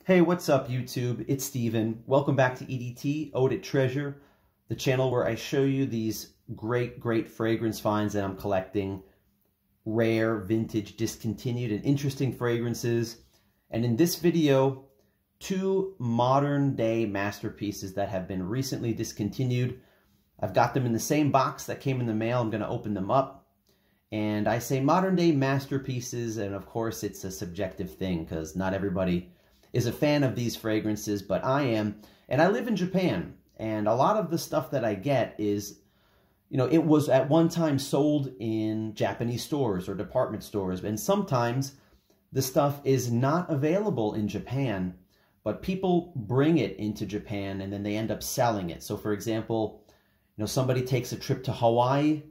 Hey, what's up YouTube? It's Steven. Welcome back to EDT, Eaudetreasure, the channel where I show you these great fragrance finds that I'm collecting. Rare, vintage, discontinued, and interesting fragrances. And in this video, two modern day masterpieces that have been recently discontinued. I've got them in the same box that came in the mail. I'm going to open them up. And I say modern day masterpieces, and of course it's a subjective thing because not everybody is a fan of these fragrances, but I am. And I live in Japan, and a lot of the stuff that I get is, you know, it was at one time sold in Japanese stores or department stores, and sometimes the stuff is not available in Japan, but people bring it into Japan and then they end up selling it. So for example, you know, somebody takes a trip to Hawaii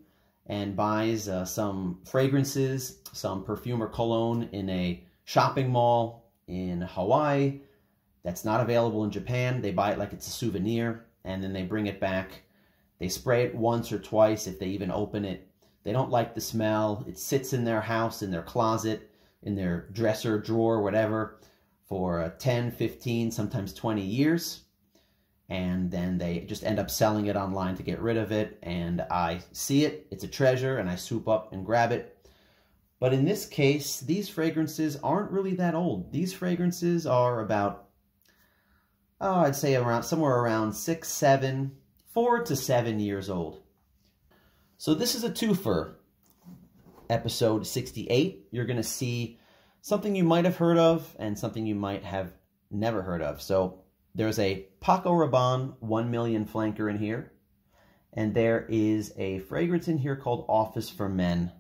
and buys some fragrances, some perfume or cologne in a shopping mall in Hawaii that's not available in Japan. They buy it like it's a souvenir, and then they bring it back. They spray it once or twice if they even open it. They don't like the smell. It sits in their house, in their closet, in their dresser, drawer, whatever, for 10, 15, sometimes 20 years. And then they just end up selling it online to get rid of it. And I see it, it's a treasure, and I swoop up and grab it. But in this case, these fragrances aren't really that old. These fragrances are about, I'd say somewhere around 4 to 7 years old. So this is a twofer. Episode 68, you're going to see something you might have heard of and something you might have never heard of. So there's a Paco Rabanne 1 million flanker in here. And there is a fragrance in here called Office for Men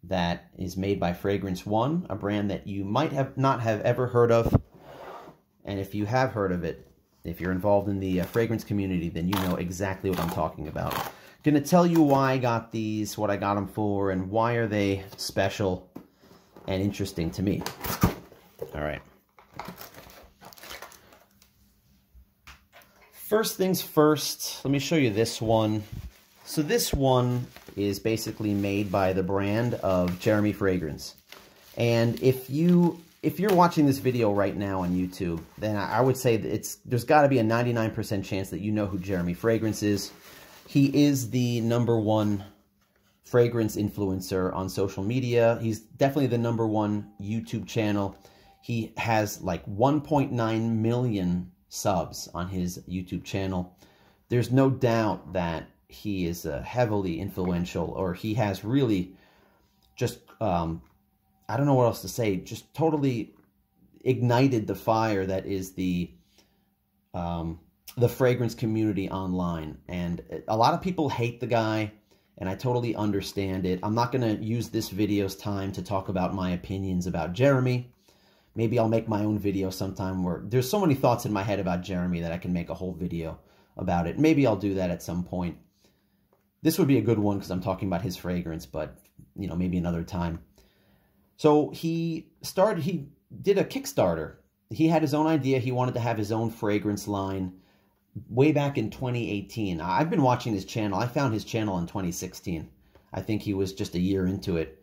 that is made by Fragrance One, a brand that you might not have ever heard of. And if you have heard of it, if you're involved in the fragrance community, then you know exactly what I'm talking about. I'm going to tell you why I got these, what I got them for, and why are they special and interesting to me. All right. First things first, let me show you this one. So this one is basically made by the brand of Jeremy Fragrance. And if you're watching this video right now on YouTube, then I would say that there's got to be a 99% chance that you know who Jeremy Fragrance is. He is the #1 fragrance influencer on social media. He's definitely the #1 YouTube channel. He has like 1.9 million subs on his YouTube channel. There's no doubt that he is heavily influential, or he has really just, I don't know what else to say, just totally ignited the fire that is the fragrance community online. And a lot of people hate the guy, and I totally understand it. I'm not going to use this video's time to talk about my opinions about Jeremy. Maybe I'll make my own video sometime where there's so many thoughts in my head about Jeremy that I can make a whole video about it. Maybe I'll do that at some point. This would be a good one because I'm talking about his fragrance, but, you know, maybe another time. So he did a Kickstarter. He had his own idea. He wanted to have his own fragrance line way back in 2018. I've been watching his channel. I found his channel in 2016. I think he was just a year into it.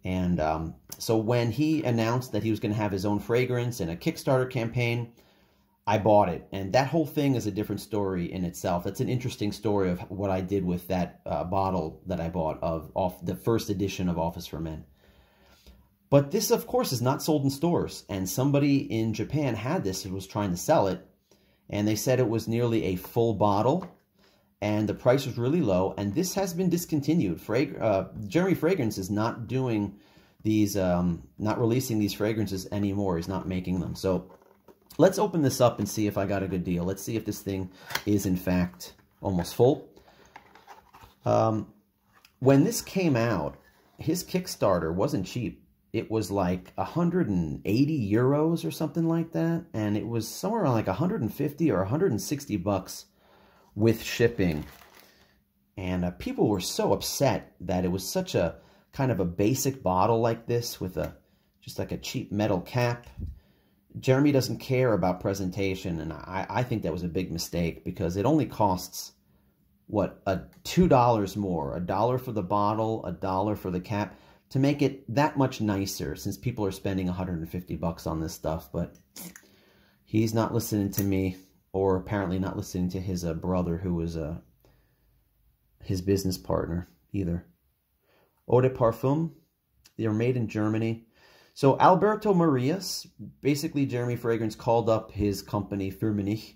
And so when he announced that he was going to have his own fragrance and a Kickstarter campaign, I bought it. And that whole thing is a different story in itself. It's an interesting story of what I did with that bottle that I bought of the first edition of Office for Men. But this, of course, is not sold in stores. And somebody in Japan had this and was trying to sell it. And they said it was nearly a full bottle. And the price was really low. And this has been discontinued. Jeremy Fragrance is not doing these, not releasing these fragrances anymore. He's not making them. So let's open this up and see if I got a good deal. Let's see if this thing is, in fact, almost full. When this came out, his Kickstarter wasn't cheap. It was like 180 euros or something like that. And it was somewhere around like 150 or 160 bucks with shipping. And people were so upset that it was such a kind of a basic bottle like this with just like a cheap metal cap. Jeremy doesn't care about presentation, and I think that was a big mistake because it only costs, what, $2 more, $1 for the bottle, $1 for the cap. to make it that much nicer, since people are spending 150 bucks on this stuff. But He's not listening to me, or apparently not listening to his brother, who was his business partner either. Eau de Parfum. They're made in Germany. So Alberto Marias, basically Jeremy Fragrance called up his company Firmenich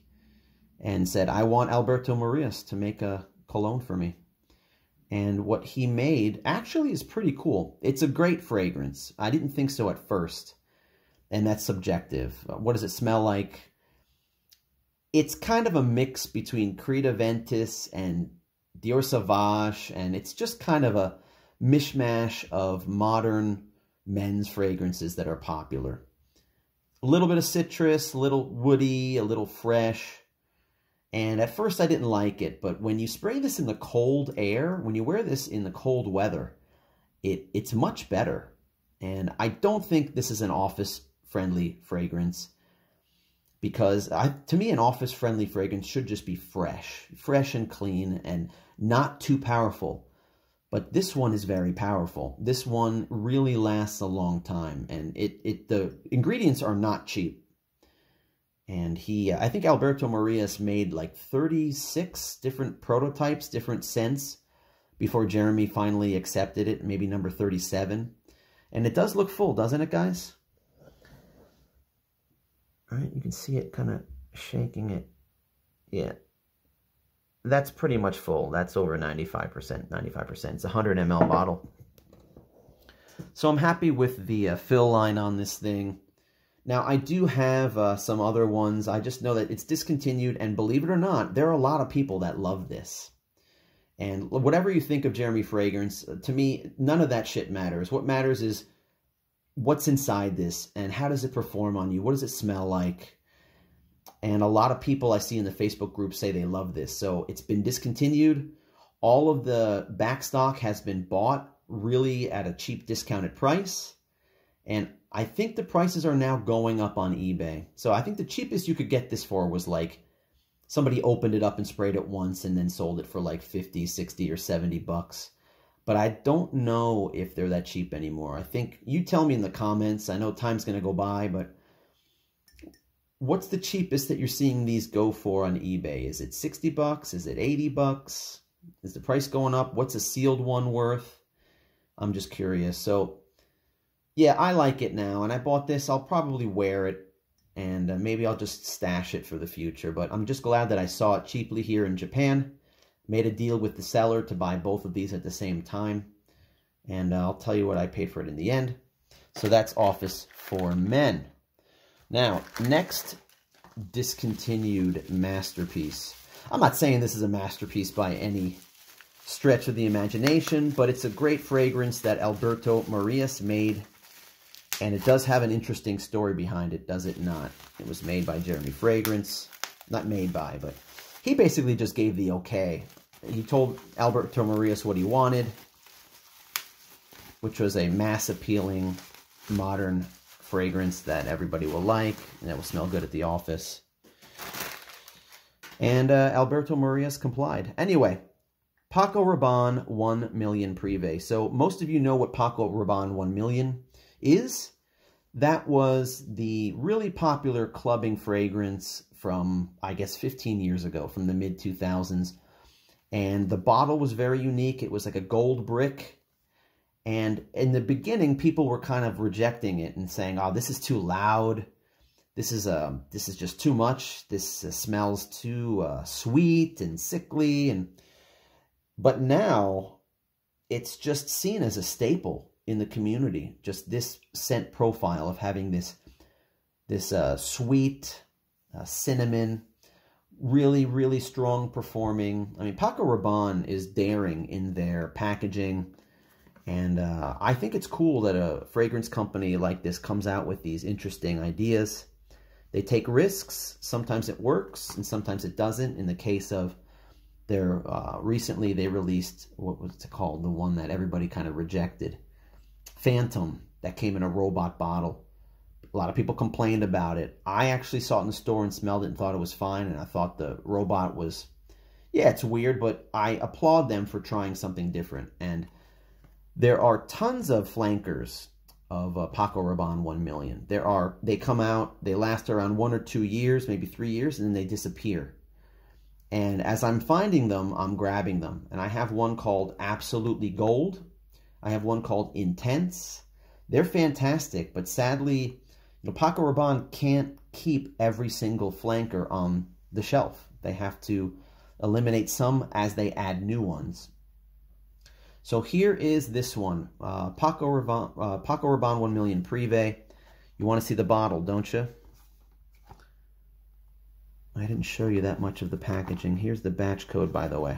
and said, I want Alberto Marias to make a cologne for me. And what he made actually is pretty cool. It's a great fragrance. I didn't think so at first. And that's subjective. What does it smell like? It's kind of a mix between Creed Aventus and Dior Sauvage. And it's just kind of a mishmash of modern men's fragrances that are popular. A little bit of citrus, a little woody, a little fresh. And at first I didn't like it, but when you spray this in the cold air, when you wear this in the cold weather, it's much better. And I don't think this is an office-friendly fragrance, because to me, an office-friendly fragrance should just be fresh and clean and not too powerful. But this one is very powerful. This one really lasts a long time, and the ingredients are not cheap. And I think Alberto Marias made like 36 different prototypes, different scents, before Jeremy finally accepted it, maybe number 37. And it does look full, doesn't it, guys? All right, you can see it kind of shaking it. Yeah. That's pretty much full. That's over 95%, 95%. It's a 100 ml bottle. So I'm happy with the fill line on this thing. Now, I do have some other ones. I just know that it's discontinued, and believe it or not, there are a lot of people that love this. And whatever you think of Jeremy Fragrance, to me, none of that shit matters. What matters is what's inside this, and how does it perform on you? What does it smell like? And a lot of people I see in the Facebook group say they love this. So it's been discontinued. All of the backstock has been bought really at a cheap discounted price. And I think the prices are now going up on eBay. So I think the cheapest you could get this for was like somebody opened it up and sprayed it once and then sold it for like 50, 60, or 70 bucks. But I don't know if they're that cheap anymore. I think, you tell me in the comments. I know time's going to go by, but what's the cheapest that you're seeing these go for on eBay? Is it 60 bucks? Is it 80 bucks? Is the price going up? What's a sealed one worth? I'm just curious. So yeah, I like it now, and I bought this. I'll probably wear it, and maybe I'll just stash it for the future. But I'm just glad that I saw it cheaply here in Japan. Made a deal with the seller to buy both of these at the same time, and I'll tell you what I paid for it in the end. So that's Office for Men. Now, next discontinued masterpiece. I'm not saying this is a masterpiece by any stretch of the imagination, but it's a great fragrance that Alberto Marias made. And it does have an interesting story behind it, does it not? It was made by Jeremy Fragrance. Not made by, but he basically just gave the okay. He told Alberto Marias what he wanted, which was a mass-appealing, modern fragrance that everybody will like, and that will smell good at the office. And Alberto Marias complied. Anyway, Paco Rabanne 1 million Prive. So most of you know what Paco Rabanne 1 million is. That was the really popular clubbing fragrance from, I guess, 15 years ago, from the mid-2000s. And the bottle was very unique. It was like a gold brick. And in the beginning, people were kind of rejecting it and saying, oh, this is too loud. This is just too much. This smells too sweet and sickly. But now, it's just seen as a staple in the community. Just this scent profile of having this sweet cinnamon, really, really strong performing. I mean, Paco Rabanne is daring in their packaging. And I think it's cool that a fragrance company like this comes out with these interesting ideas. They take risks. Sometimes it works, and sometimes it doesn't. In the case of their, recently they released, what was it called? The one that everybody kind of rejected. Phantom, that came in a robot bottle. A lot of people complained about it. I actually saw it in the store and smelled it and thought it was fine. And I thought the robot was, yeah, it's weird, but I applaud them for trying something different. And there are tons of flankers of Paco Rabanne 1 million. They come out, they last around 1 or 2 years, maybe 3 years, and then they disappear. And as I'm finding them, I'm grabbing them. And I have one called Absolutely Gold. I have one called Intense. They're fantastic, but sadly, Paco Rabanne can't keep every single flanker on the shelf. They have to eliminate some as they add new ones. So here is this one, Paco Rabanne 1 million Prive. You want to see the bottle, don't you? I didn't show you that much of the packaging. Here's the batch code, by the way.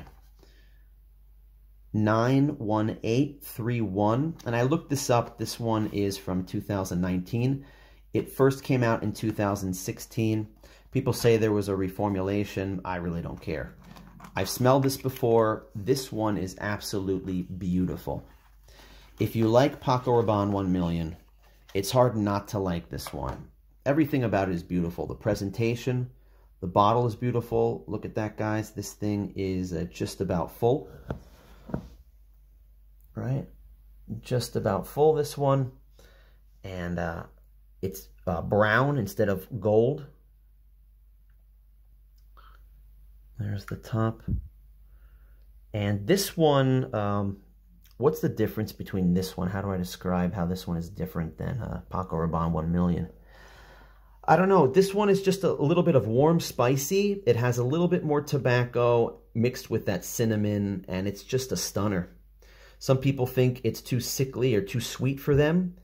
91831. And I looked this up. This one is from 2019. It first came out in 2016. People say there was a reformulation. I really don't care. I've smelled this before. This one is absolutely beautiful. If you like Paco Rabanne 1 million, it's hard not to like this one. Everything about it is beautiful. The presentation, the bottle is beautiful. Look at that, guys. This thing is just about full. Right? Just about full, this one. And it's brown instead of gold. There's the top. And this one, what's the difference between this one? How do I describe how this one is different than Paco Rabanne 1 million? I don't know. This one is just a little bit of warm, spicy. It has a little bit more tobacco mixed with that cinnamon, and it's just a stunner. Some people think it's too sickly or too sweet for them.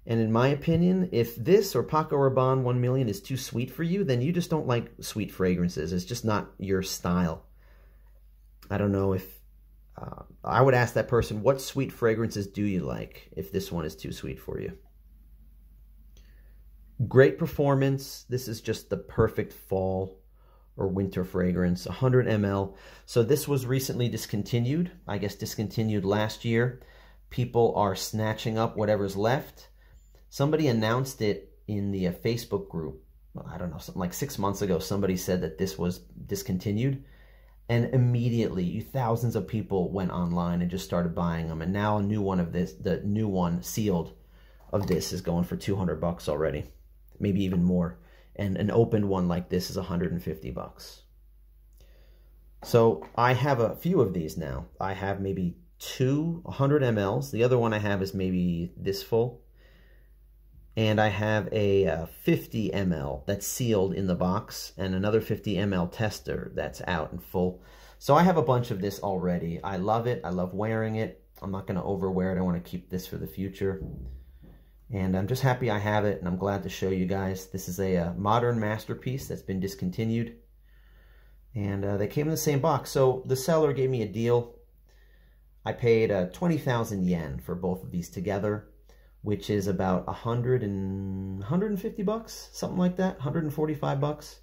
And in my opinion, if this or Paco Rabanne 1 million is too sweet for you, then you just don't like sweet fragrances. It's just not your style. I don't know if... I would ask that person, what sweet fragrances do you like if this one is too sweet for you? Great performance. This is just the perfect fall or winter fragrance. 100 ml. So this was recently discontinued. I guess discontinued last year. People are snatching up whatever's left. Somebody announced it in the Facebook group. I don't know, something like 6 months ago. Somebody said that this was discontinued. And immediately, thousands of people went online and just started buying them. And now a new one of this, the new one sealed of this is going for $200 already. Maybe even more. And an opened one like this is $150. So I have a few of these now. I have maybe 2 100 mLs. The other one I have is maybe this full. And I have a 50 ml that's sealed in the box and another 50 ml tester that's out and full. So I have a bunch of this already. I love it. I love wearing it. I'm not going to overwear it. I want to keep this for the future. And I'm just happy I have it, and I'm glad to show you guys. This is a modern masterpiece that's been discontinued. And they came in the same box. So the seller gave me a deal. I paid 20,000 yen for both of these together, which is about $150, something like that, $145.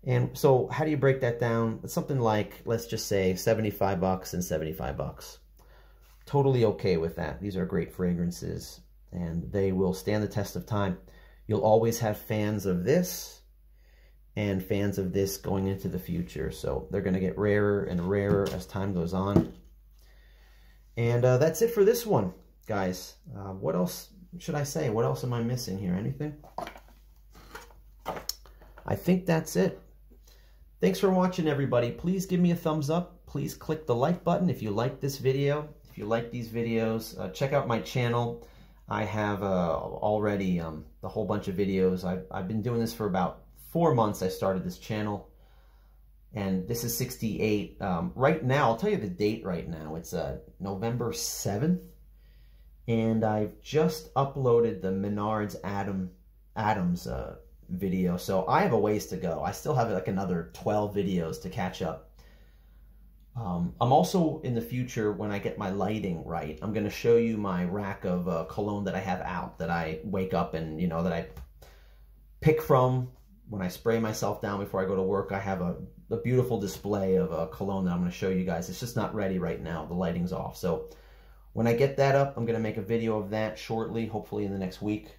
And so how do you break that down? It's something like, let's just say $75 and $75. Totally okay with that. These are great fragrances, and they will stand the test of time. You'll always have fans of this and fans of this going into the future. So they're going to get rarer and rarer as time goes on. And that's it for this one, guys. What else should I say? What else am I missing here? Anything? I think that's it. Thanks for watching, everybody. Please give me a thumbs up. Please click the like button if you like this video. If you like these videos, check out my channel. I have already a whole bunch of videos. I've been doing this for about 4 months. I started this channel. And this is 68. Right now, I'll tell you the date right now. It's November 7th. And I've just uploaded the Menards Adams video. So I have a ways to go. I still have like another 12 videos to catch up. I'm also, in the future, when I get my lighting right, I'm going to show you my rack of cologne that I have out, that I wake up and, you know, that I pick from when I spray myself down before I go to work. I have a beautiful display of cologne that I'm going to show you guys. It's just not ready right now. The lighting's off. So when I get that up, I'm going to make a video of that shortly, hopefully in the next week.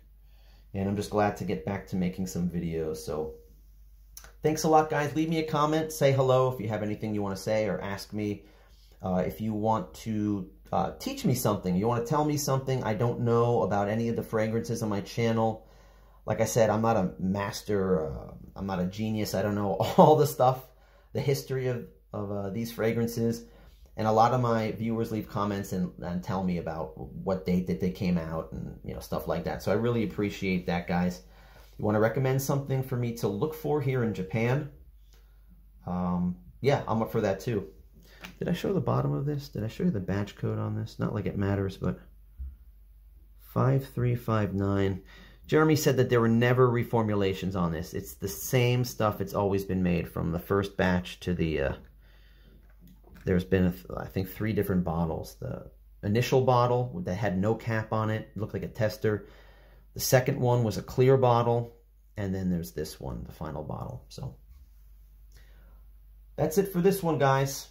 And I'm just glad to get back to making some videos. So thanks a lot, guys. Leave me a comment. Say hello if you have anything you want to say, or ask me. If you want to teach me something. You want to tell me something I don't know about any of the fragrances on my channel. Like I said, I'm not a master. I'm not a genius. I don't know all the stuff, the history of these fragrances. And a lot of my viewers leave comments and tell me about what date that they came out and, you know, stuff like that. So I really appreciate that, guys. You want to recommend something for me to look for here in Japan? Yeah, I'm up for that too. Did I show the bottom of this? Did I show you the batch code on this? Not like it matters, but 5359. Jeremy said that there were never reformulations on this. It's the same stuff it's always been made, from the first batch to the... there's been, I think, 3 different bottles. The initial bottle that had no cap on it, looked like a tester. The second one was a clear bottle. And then there's this one, the final bottle. So that's it for this one, guys.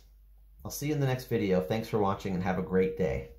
I'll see you in the next video. Thanks for watching and have a great day.